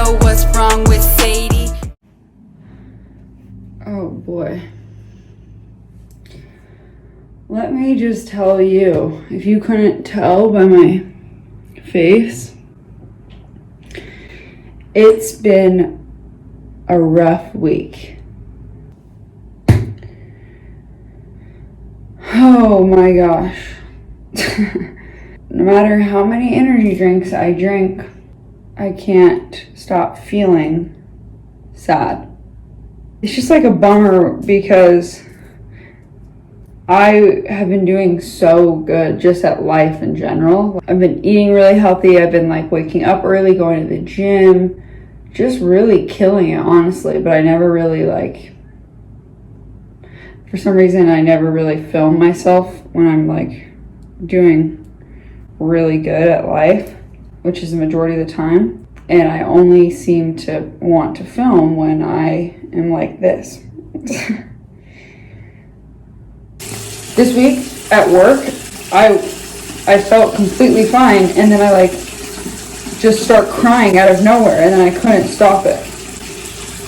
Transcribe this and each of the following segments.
know what's wrong with Sadie. Oh boy. Let me just tell you, if you couldn't tell by my face, it's been a rough week. Oh my gosh. No matter how many energy drinks I drink, I can't stop feeling sad. It's just like a bummer because I have been doing so good just at life in general. I've been eating really healthy. I've been like waking up early, going to the gym, just really killing it, honestly. But I never really for some reason, I never really film myself when I'm like doing really good at life, which is the majority of the time. And I only seem to want to film when I am like this. This week at work, I felt completely fine, and then I just start crying out of nowhere, and then I couldn't stop it.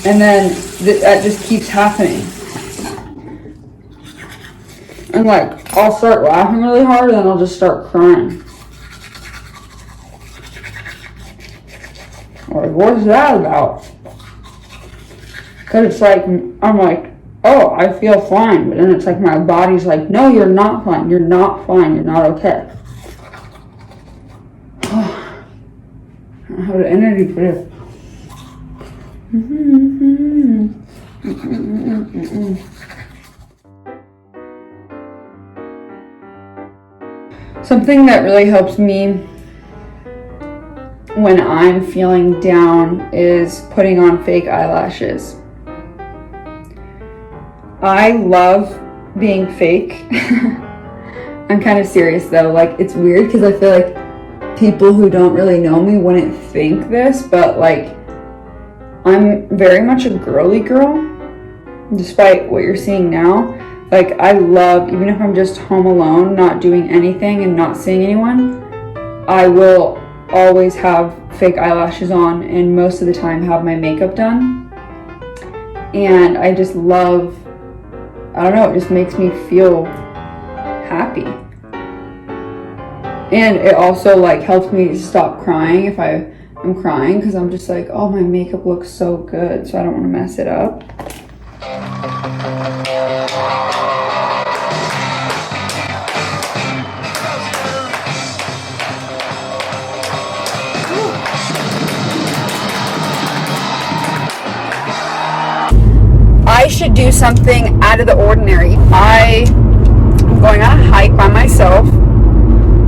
And then that just keeps happening. And I'll start laughing really hard, and then I'll just start crying. What's that about? Because it's I'm like, oh, I feel fine. But then it's my body's like, no, you're not fine. You're not fine. You're not okay. I don't have the energy for this. Something that really helps me when I'm feeling down is putting on fake eyelashes. I love being fake. I'm kind of serious though. It's weird because I feel like people who don't really know me wouldn't think this, but I'm very much a girly girl, despite what you're seeing now. I love, even if I'm just home alone, not doing anything and not seeing anyone, I will always have fake eyelashes on, and most of the time have my makeup done. And I just love, I don't know, it just makes me feel happy. And it also helps me stop crying if I am crying, because I'm just oh, my makeup looks so good, so I don't want to mess it up. I should do something out of the ordinary. I'm going on a hike by myself.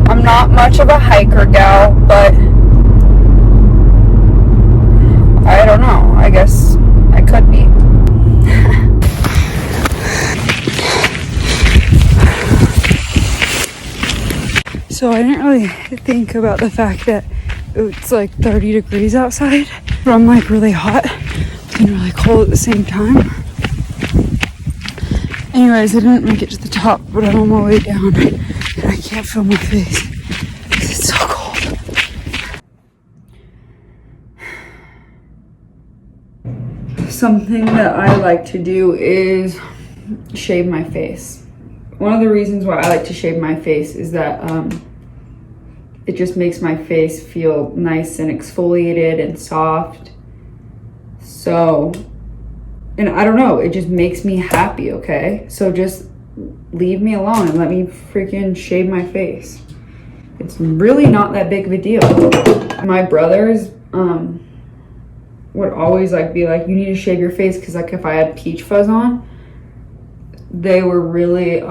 I'm not much of a hiker gal, but I don't know. I guess I could be. So I didn't really think about the fact that it's 30 degrees outside, but I'm really hot and really cold at the same time. Anyways, I didn't make it to the top, but I'm on my way down, and I can't feel my face because it's so cold. Something that I like to do is shave my face. One of the reasons why I like to shave my face is that it just makes my face feel nice and exfoliated and soft. So, and I don't know, it just makes me happy, okay? So just leave me alone and let me freaking shave my face. It's really not that big of a deal. My brothers would always be like, you need to shave your face, because if I had peach fuzz on, they were really,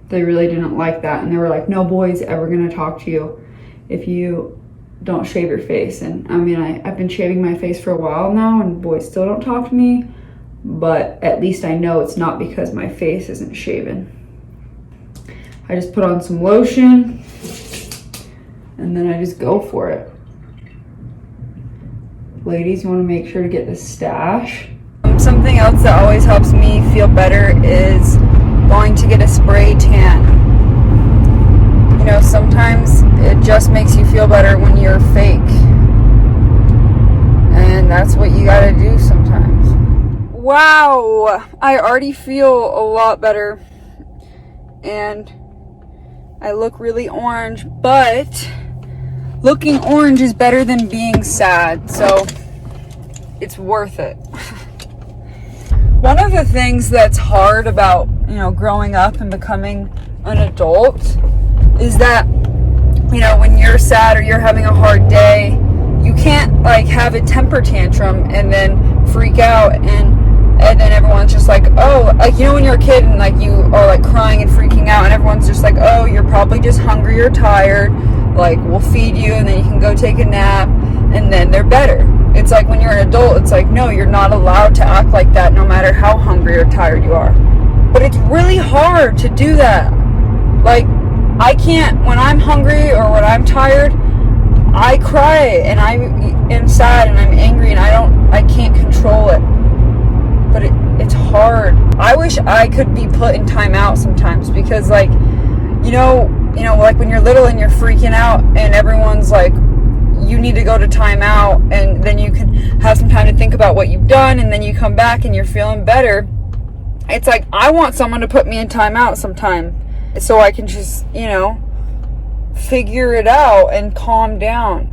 they really didn't like that. And they were like, no boy's ever gonna talk to you if you don't shave your face. And I mean, I've been shaving my face for a while now, and boys still don't talk to me, but at least I know it's not because my face isn't shaven. I just put on some lotion, and then I just go for it. Ladies, you want to make sure to get the stash. Something else that always helps me feel better is going to get a spray tan. You know, sometimes it just makes you feel better when you're fake. And that's what you gotta do sometimes. Wow, I already feel a lot better. And I look really orange, but looking orange is better than being sad, so it's worth it. One of the things that's hard about, growing up and becoming an adult is that, when you're sad or you're having a hard day, you can't have a temper tantrum and then freak out and then everyone's just like, oh, when you're a kid and you are crying and freaking out and everyone's just like, oh, you're probably just hungry or tired, we'll feed you and then you can go take a nap and then they're better. It's when you're an adult, it's no, you're not allowed to act like that no matter how hungry or tired you are. But it's really hard to do that. I can't, when I'm hungry or when I'm tired, I cry and I am sad and I'm angry and I can't control it. But it's hard. I wish I could be put in timeout sometimes because when you're little and you're freaking out and everyone's you need to go to timeout and then you can have some time to think about what you've done and then you come back and you're feeling better. It's I want someone to put me in timeout sometime so I can just, figure it out and calm down.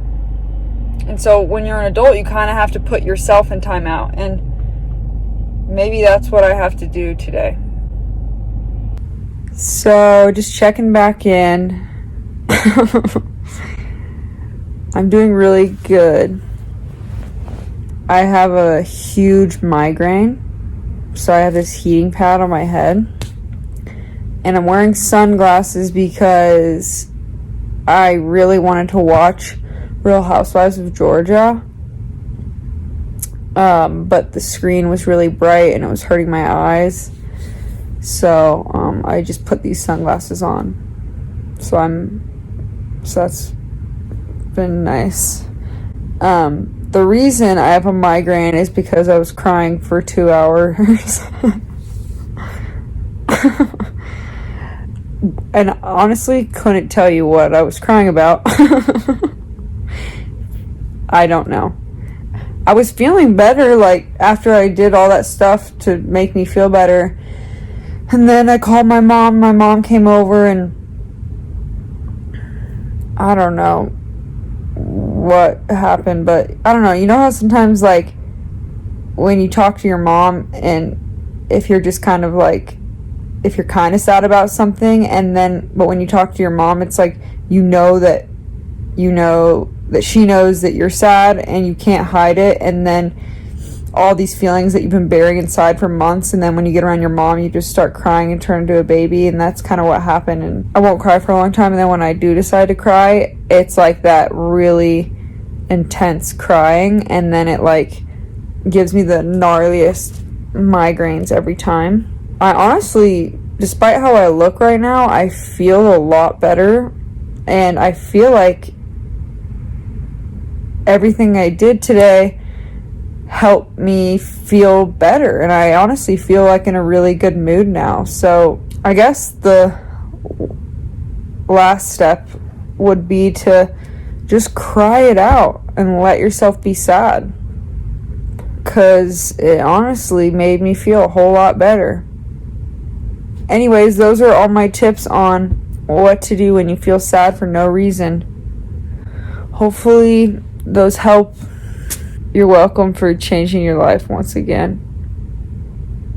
And so when you're an adult, you kind of have to put yourself in timeout, and maybe that's what I have to do today. So just checking back in. I'm doing really good. I have a huge migraine, so I have this heating pad on my head. And I'm wearing sunglasses because I really wanted to watch Real Housewives of Georgia. But the screen was really bright and it was hurting my eyes. So I just put these sunglasses on. So that's been nice. The reason I have a migraine is because I was crying for 2 hours. And honestly couldn't tell you what I was crying about. I don't know. I was feeling better after I did all that stuff to make me feel better. And then I called my mom. My mom came over and I don't know what happened, but I don't know. You know how sometimes when you talk to your mom and if you're just kind of if you're kind of sad about something but when you talk to your mom, it's that she knows that you're sad and you can't hide it, and then all these feelings that you've been burying inside for months, and then when you get around your mom you just start crying and turn into a baby. And that's kind of what happened, and I won't cry for a long time, and then when I do decide to cry, it's that really intense crying, and then it gives me the gnarliest migraines every time. I honestly, despite how I look right now, I feel a lot better, and I feel everything I did today helped me feel better, and I honestly feel in a really good mood now. So I guess the last step would be to just cry it out and let yourself be sad, because it honestly made me feel a whole lot better. Anyways, those are all my tips on what to do when you feel sad for no reason. Hopefully those help. You're welcome for changing your life once again.